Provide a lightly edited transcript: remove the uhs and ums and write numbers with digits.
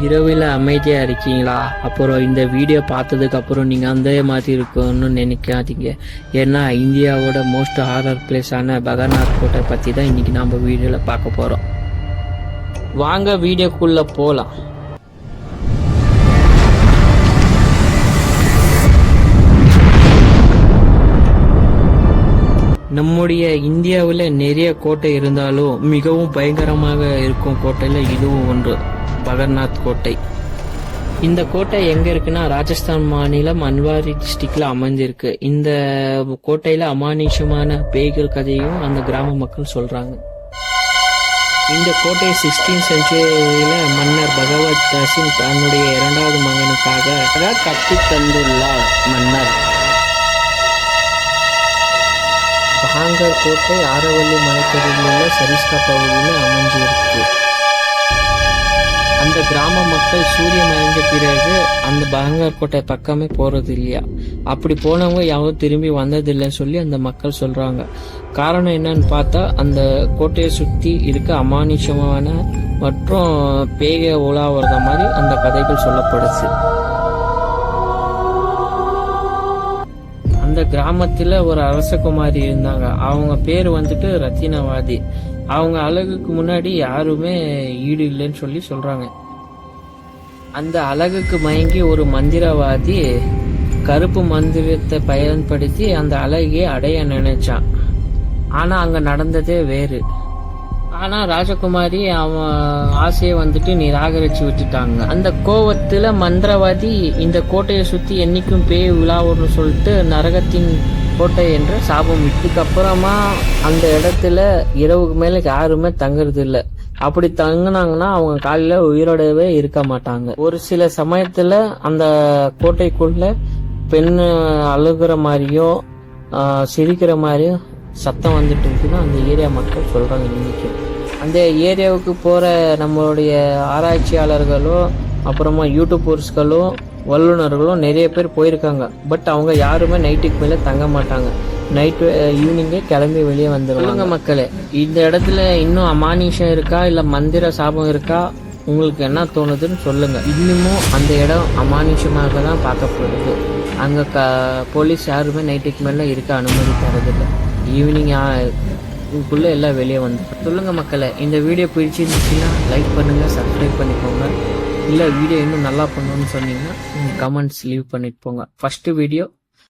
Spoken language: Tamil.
இரவில் அமைதியா இருக்கீங்களா? அப்புறம் இந்த வீடியோ பார்த்ததுக்கு அப்புறம் நீங்க அந்த மாதிரி இருக்கும்னு நினைக்காதீங்க. ஏன்னா இந்தியாவோட மோஸ்ட் ஹாரர் பிளேஸான பகர்நாத் கோட்டை பத்தி தான் இன்னைக்கு நம்ம வீடியோல பார்க்க போறோம். வாங்க வீடியோக்குள்ள போலாம். நம்முடைய இந்தியாவில் நிறைய கோட்டை இருந்தாலும் மிகவும் பயங்கரமாக இருக்கும் கோட்டையில இதுவும் ஒன்று, பகர்நாத் கோட்டை. இந்த கோட்டை எங்க இருக்குன்னா ராஜஸ்தான் மாநிலம் அன்வாரி டிஸ்ட்ரிக்ட்ல அமைஞ்சிருக்கு. இந்த கோட்டையில அமானுஷமான பேய்கள் கதையும் அந்த கிராம மக்கள் சொல்றாங்க. இந்த கோட்டை 16th செஞ்சுரியில மன்னர் பகவத் தாசின் தன்னுடைய 2வது மகனுக்காக கட்டி தந்துள்ளார். மன்னர் பஹாங்கர் கோட்டை ஆரவல்லி மலைத்தொடரில் உள்ள சரிஸ்கா பகுதியில் அமைஞ்சிருக்கு. அந்த கிராம மக்கள் சூரியன் மறைஞ்ச பிறகு அந்த பஹாங்கர் கோட்டை பக்கமே போறது இல்லையா. அப்படி போனவங்க யாரும் திரும்பி வந்ததில்லைன்னு சொல்லி அந்த மக்கள் சொல்றாங்க. காரணம் என்னன்னு பார்த்தா அந்த கோட்டையை சுத்தி இருக்க அமானுஷமான மற்றும் பேய உலாவத மாதிரி அந்த கதைகள் சொல்லப்படுது. அந்த கிராமத்துல ஒரு அரசகுமாரி இருந்தாங்க. அவங்க பேர் வந்துட்டு ரத்தினவாதி. அவங்க அழகுக்கு முன்னாடி யாருமே ஈடு இல்லைன்னு சொல்லி சொல்றாங்க. அந்த அழகுக்கு மயங்கி ஒரு மந்திரவாதி கருப்பு மந்திரத்தை பயன்படுத்தி அந்த அழகையே அடைய நினைச்சான். ஆனா அங்க நடந்ததே வேறு. ஆனா ராஜகுமாரி அவன் ஆசையை வந்துட்டு நிராகரிச்சு விட்டுட்டாங்க. அந்த கோவத்துல மந்திரவாதி இந்த கோட்டையை சுத்தி என்னைக்கும் பேய் விழாவுன்னு சொல்லிட்டு நரகத்தின் கோட்டை என்ற சாபம் விட்டுக்கு அப்புறமா அந்த இடத்துல இரவுக்கு மேல யாருமே தங்குறது இல்லை. அப்படி தங்குனாங்கன்னா அவங்க காலையில உயிரோடவே இருக்க மாட்டாங்க. ஒரு சில சமயத்துல அந்த கோட்டைக்குள்ள பெண் அழுகுற மாதிரியும் சிரிக்கிற மாதிரியும் சத்தம் வந்துட்டு இருக்குன்னு அந்த ஏரியா மக்கள் சொல்றாங்க. இன்னைக்கு அந்த ஏரியாவுக்கு போற நம்மளுடைய ஆராய்ச்சியாளர்களோ அப்புறமா யூடியூபர்ஸ்களும் வல்லுநர்களும் நிறைய பேர் போயிருக்காங்க. பட் அவங்க யாருமே நைட்டுக்கு மேல தங்க மாட்டாங்க. நைட்டு ஈவினிங்கே கிளம்பி வெளியே வந்துடுவாங்க. மக்களே, இந்த இடத்துல இன்னும் அமானுஷம் இருக்கா இல்ல மந்திர சாபம் இருக்கா? உங்களுக்கு என்ன தோணுதுன்னு சொல்லுங்க. இன்னமும் அந்த இடம் அமானுஷமாக தான் பார்க்கப்படுது. அங்க போலீஸ் யாருமே நைட்டுக்கு மேல இருக்க அனுமதி தரதில்லை. ஈவினிங் இதுக்குள்ள எல்லாம் வெளியே வந்து சொல்லுங்க. மக்களை, இந்த வீடியோ பிடிச்சிருந்துச்சுன்னா லைக் பண்ணுங்க, சப்ஸ்கிரைப் பண்ணிக்கோங்க. இல்ல வீடியோ இன்னும் நல்லா பண்ணணும்னு சொன்னீங்கன்னா கமெண்ட்ஸ் லீவ் பண்ணிட்டு போங்க. First video